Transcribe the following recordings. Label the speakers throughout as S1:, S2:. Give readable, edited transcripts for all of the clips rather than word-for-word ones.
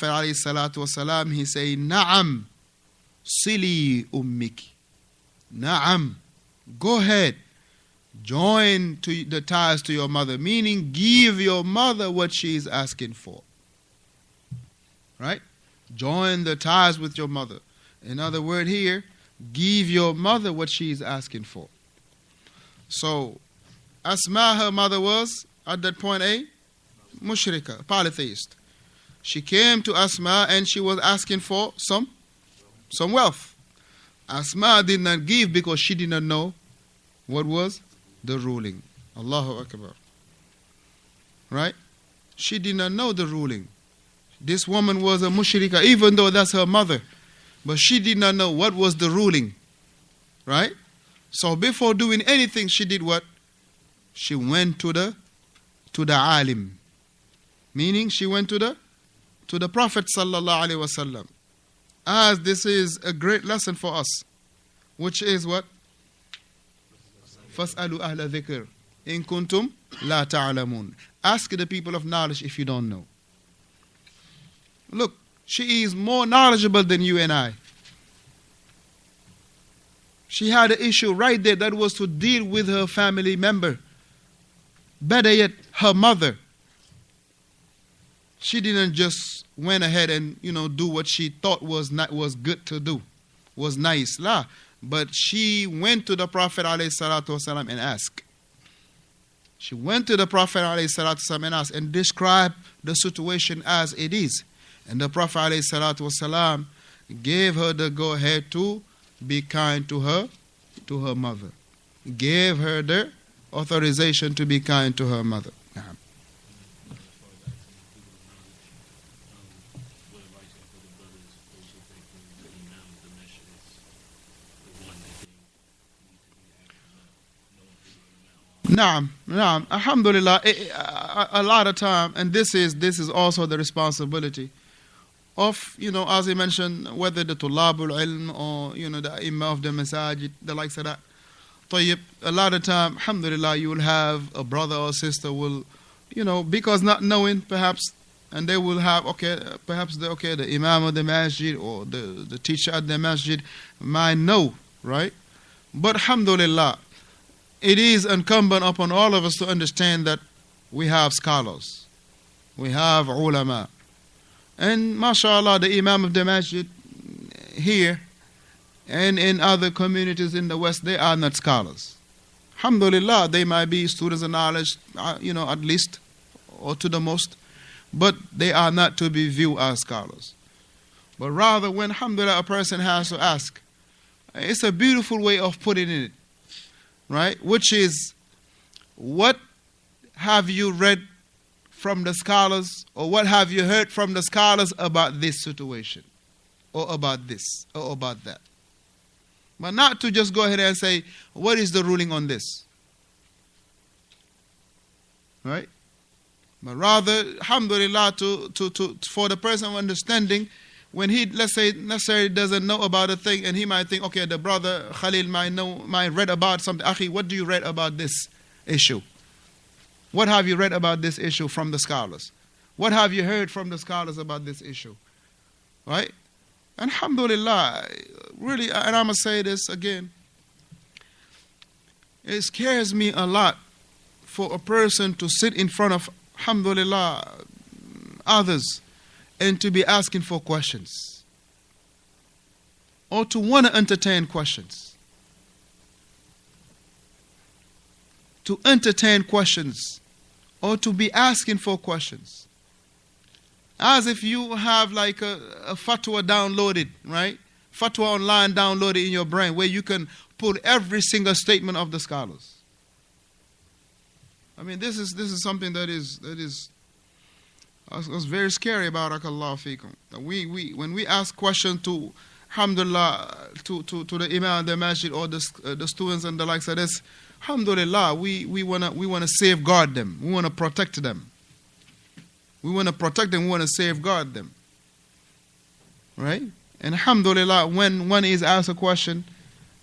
S1: alayhi salatu wasalam, he say, Na'am, sili ummiki. Na'am, go ahead, join to the ties to your mother, meaning give your mother what she is asking for. Right? Join the ties with your mother. In other words here, give your mother what she is asking for. So, Asma, her mother was, at that point, a mushrika, polytheist. She came to Asma and she was asking for some wealth. Asma did not give because she did not know what was the ruling. Allahu Akbar. Right? She did not know the ruling. This woman was a mushrika, even though that's her mother. But she did not know what was the ruling. Right? So before doing anything, she did what? She went to the alim. Meaning she went to the Prophet sallallahu alaihi wasallam. As this is a great lesson for us, which is what? Fas'alu ahla dhikr in kuntum la ta'lamun. Ask the people of knowledge if you don't know. Look, she is more knowledgeable than you and I. She had an issue right there that was to deal with her family member. Better yet, her mother. She didn't just went ahead and do what she thought was good to do, was nice, la. But she went to the Prophet ﷺ and asked. She went to the Prophet ﷺ and asked and described the situation as it is. And the Prophet ﷺ gave her the go ahead to be kind to her mother. Gave her the authorization to be kind to her mother. Naam. Alhamdulillah, a lot of time, and this is also the responsibility of, as I mentioned, whether the tulabul ilm or, the imam of the masajid, the likes of that. طيب, a lot of time, alhamdulillah, you will have a brother or sister will, because not knowing perhaps, and they will have, the imam of the masjid or the teacher at the masjid might know, right? But alhamdulillah, it is incumbent upon all of us to understand that we have scholars, we have ulama, and mashallah, the imam of the masjid here and in other communities in the West, they are not scholars. Alhamdulillah, they might be students of knowledge, at least, or to the most, but they are not to be viewed as scholars. But rather, when alhamdulillah, a person has to ask, it's a beautiful way of putting it. Right? Which is, what have you read from the scholars, or what have you heard from the scholars about this situation, or about this, or about that? But not to just go ahead and say, what is the ruling on this? Right? But rather, alhamdulillah, for the person of understanding, when he, let's say, necessarily doesn't know about a thing, and he might think, okay, the brother Khalil might read about something. Akhi, what do you read about this issue? What have you read about this issue from the scholars? What have you heard from the scholars about this issue? Right? And alhamdulillah, really, and I'm going to say this again, it scares me a lot for a person to sit in front of, alhamdulillah, others, and to be asking for questions, or to want to entertain questions. To entertain questions, or to be asking for questions. As if you have like a fatwa downloaded, right? Fatwa online downloaded in your brain, where you can pull every single statement of the scholars. I mean, this is something that is very scary about Barakallahu Feekum. When we ask questions to, alhamdulillah, to the imam of the masjid or the students and the likes of this, alhamdulillah, we wanna safeguard them. We wanna protect them. We wanna protect them. We wanna safeguard them. Right? And alhamdulillah, when one is asked a question,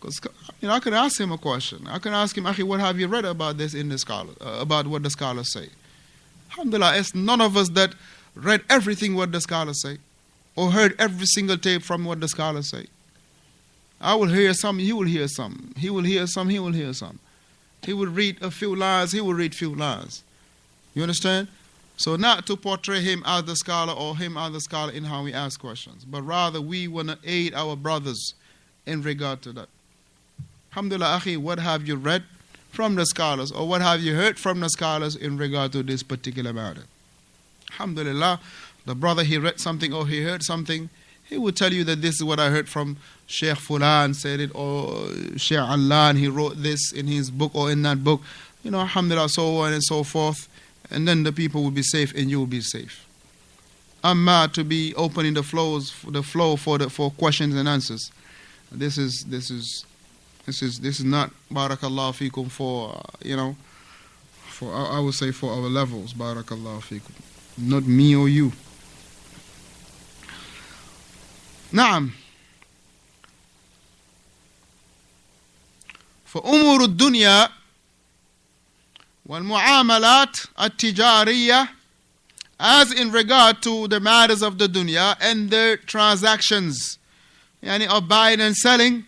S1: because I can ask him a question. I can ask him, Akhi, what have you read about this in the scholar, about what the scholars say? Alhamdulillah, it's none of us that read everything what the scholars say, or heard every single tape from what the scholars say. I will hear some, he will hear some. He will hear some, he will hear some. He will read a few lines, he will read few lines. You understand? So not to portray him as the scholar or him as the scholar in how we ask questions, but rather we want to aid our brothers in regard to that. Alhamdulillah, akhi, what have you read from the scholars, or what have you heard from the scholars in regard to this particular matter? Alhamdulillah, the brother, he read something or he heard something, he would tell you that this is what I heard from Shaykh Fulan said it, or Shaykh Allan, he wrote this in his book or in that book. You know, alhamdulillah, so on and so forth. And then the people will be safe and you will be safe. Amma to be opening the flow for questions and answers. This is not barakallahu fikum for for I would say for our levels, barakallahu fikum. Not me or you. Naam. فأمور الدنيا والمعاملات التجارية, as in regard to the matters of the dunya and the transactions, yani of buying and selling,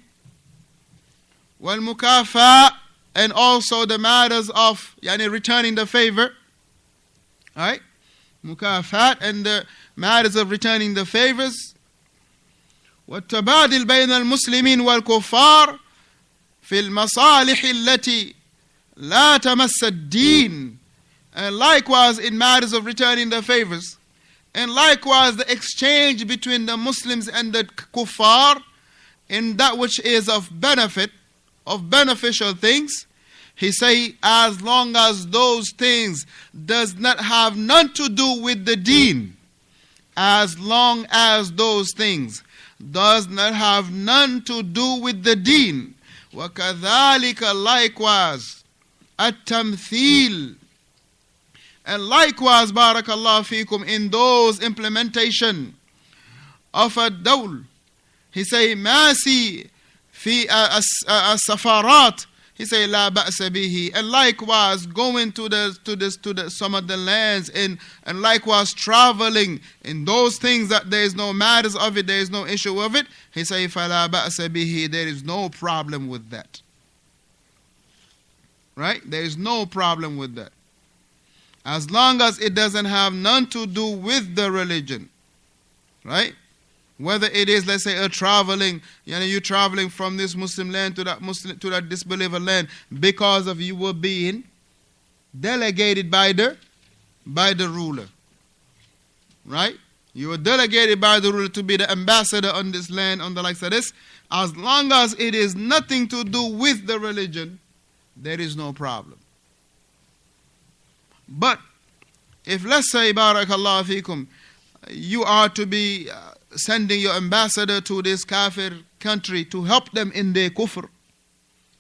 S1: والمكافأة, and also the matters of yani returning the favor, right? مكافأة, and the matters of returning the favors. والتبادل بين المسلمين والكفار في المصالح التي لا تمس الدين, and likewise in matters of returning the favors, and likewise the exchange between the Muslims and the kuffar in that which is of benefit, of beneficial things. He say, as long as those things does not have none to do with the deen, as long as those things does not have none to do with the deen. وَكَذَلِكَ, likewise, التمثيل, and likewise barakallahu fikum in those implementation of a dawl. He say masi fi as-safarat, he say la ba'sa bihi, and likewise going to the some of the lands, and likewise traveling in those things that there is no matters of it, there is no issue of it. He say fala ba'sa bihi, there is no problem with that. Right? There is no problem with that. As long as it doesn't have none to do with the religion. Right? Whether it is, let's say, a traveling, you're traveling from this Muslim land to that disbeliever land because of you were being delegated by the ruler. Right? You were delegated by the ruler to be the ambassador on this land, on the likes of this. As long as it is nothing to do with the religion, there is no problem. But if, let's say, barakallahu fikum, you are to be sending your ambassador to this kafir country to help them in their kufr,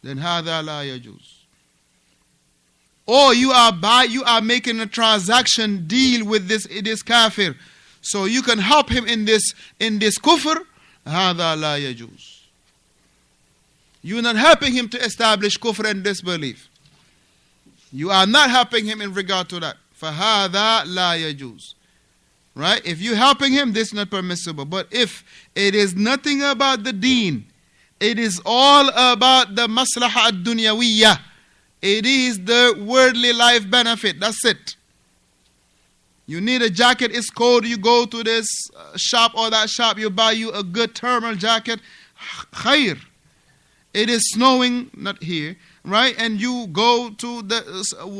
S1: then hadha la yajuz. Or you are making a transaction deal with this kafir, so you can help him in this kufr, hadha la yajuz. You're not helping him to establish kufr and disbelief. You are not helping him in regard to that. فَهَذَا لَا يَجُوزُ. Right? If you're helping him, this is not permissible. But if it is nothing about the deen, it is all about the maslaha ad-dunyawiyya, it is the worldly life benefit, that's it. You need a jacket, it's cold, you go to this shop or that shop, you buy you a good thermal jacket, khair. It is snowing, not here, right? And you go to the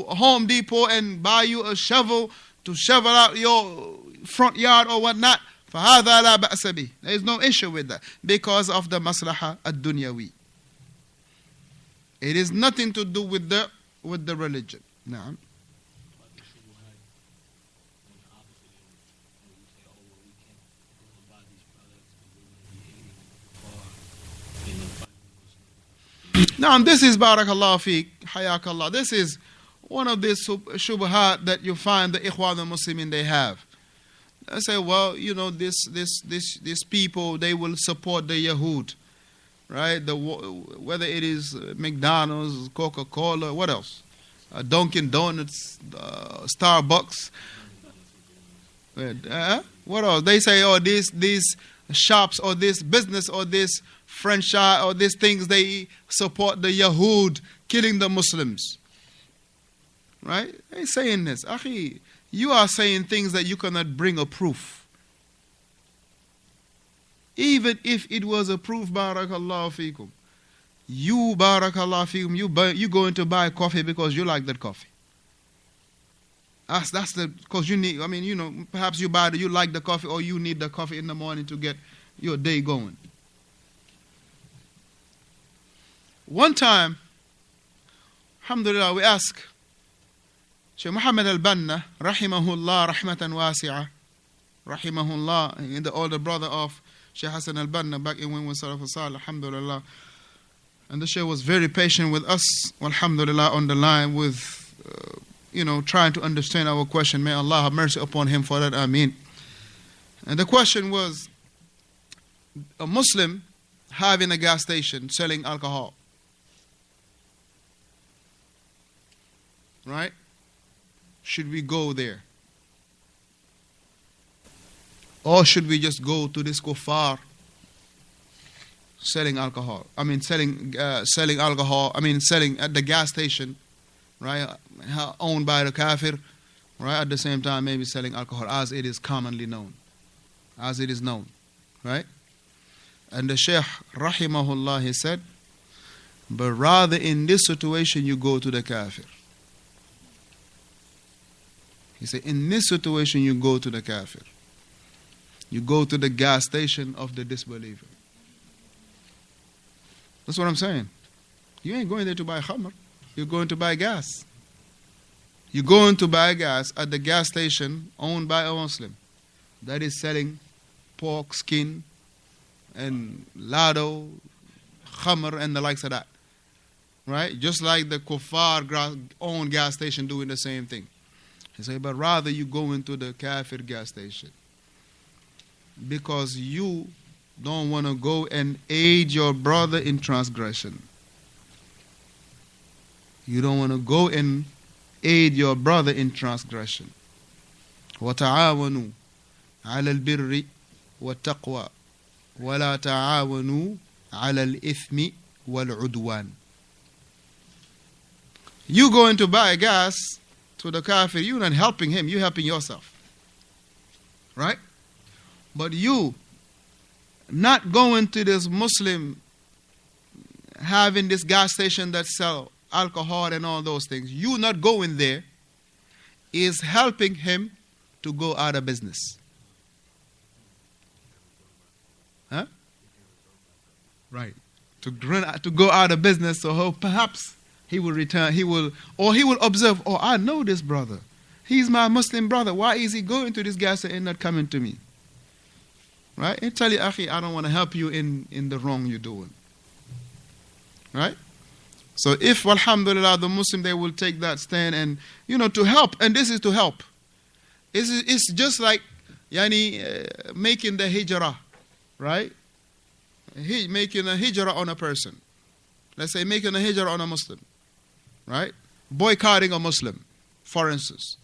S1: Home Depot and buy you a shovel to shovel out your front yard or whatnot. فَهَذَا لَا بَأْسَ بِهِ. There is no issue with that because of the maslaha ad-dunyawi. It is nothing to do with the religion. Naam. Now, this is barakallahu fiqh, hayakallah. This is one of these shubahat that you find the Ikhwan al-Muslimin they have. They say, well, these people, they will support the Yahud, right? Whether it is McDonald's, Coca-Cola, what else? Dunkin' Donuts, Starbucks. What else? They say, oh, these shops or this business or this franchise or these things, they support the Yahud killing the Muslims. Right? They saying this. Akhi, you are saying things that you cannot bring a proof. Even if it was a proof, barakallahu fikum. You, barakallahu fikum, you going to buy coffee because you like that coffee. That's because you need, I mean, you know, perhaps you like the coffee or you need the coffee in the morning to get your day going. One time, alhamdulillah, we asked Shaykh Muhammad al-Banna, rahimahullah, rahmatan wasi'ah, rahimahullah, the older brother of Shaykh Hassan al-Banna back in when we Salaf al-Salih, alhamdulillah. And the Shaykh was very patient with us, alhamdulillah, on the line with, trying to understand our question. May Allah have mercy upon him for that, ameen. And the question was, a Muslim having a gas station selling alcohol. Right? Should we go there? Or should we just go to this kuffar selling alcohol? Selling alcohol, selling at the gas station, right? Owned by the kafir, right? At the same time, maybe selling alcohol as it is commonly known. As it is known, right? And the Shaykh, rahimahullah, he said, but rather in this situation, you go to the kafir. He said, in this situation, you go to the kafir. You go to the gas station of the disbeliever. That's what I'm saying. You ain't going there to buy khamr. You're going to buy gas. You're going to buy gas at the gas station owned by a Muslim that is selling pork, skin, and lado, khamr, and the likes of that. Right? Just like the kuffar owned gas station doing the same thing. He said, but rather you go into the kafir gas station. Because you don't want to go and aid your brother in transgression. You don't want to go and aid your brother in transgression. وَتَعَاوَنُوا عَلَى الْبِرِّ وَالتَّقْوَى وَلَا تَعَاوَنُوا عَلَى الْإِثْمِ وَالْعُدْوَانِ. You going to buy gas to the kafir, you're not helping him, you're helping yourself. Right? But you not going to this Muslim having this gas station that sell alcohol and all those things, you not going there is helping him to go out of business. Huh? Right. To go out of business, so perhaps he will return, he will observe, oh, I know this brother. He's my Muslim brother. Why is he going to this gas station and not coming to me? Right? And tell you, Akhi, I don't want to help you in the wrong you're doing. Right? So if, alhamdulillah, the Muslim, they will take that stand and, to help. And this is to help. It's just like, making the hijrah. Right? Making a hijrah on a person. Let's say making a hijrah on a Muslim. Right? Boycotting a Muslim, for instance.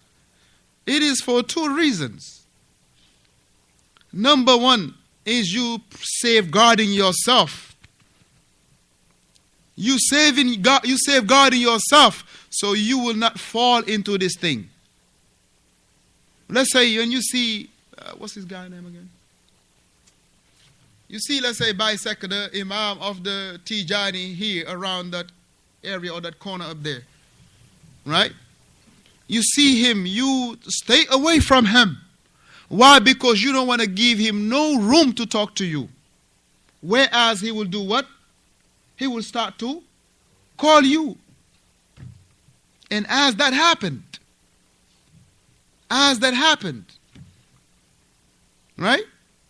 S1: It is for two reasons. Number one is you safeguarding yourself. You safeguarding yourself so you will not fall into this thing. Let's say when you see, what's his guy name again? You see, let's say, bisect the Imam of the Tijani here around that area or that corner up there. Right? You see him, you stay away from him. Why? Because you don't want to give him no room to talk to you. Whereas he will do what? He will start to call you. And as that happened, right?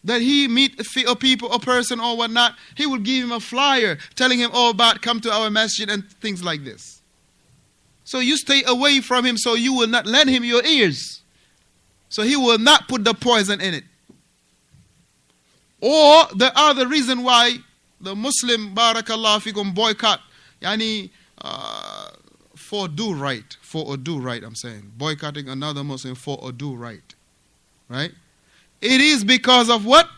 S1: That he meet a people, a person or whatnot, he will give him a flyer telling him, oh, about come to our masjid and things like this. So you stay away from him so you will not lend him your ears. So he will not put the poison in it. Or the other reason why the Muslim, barakallahu fikum, boycott, for a do right, I'm saying. Boycotting another Muslim for a do right. right? It is because of what?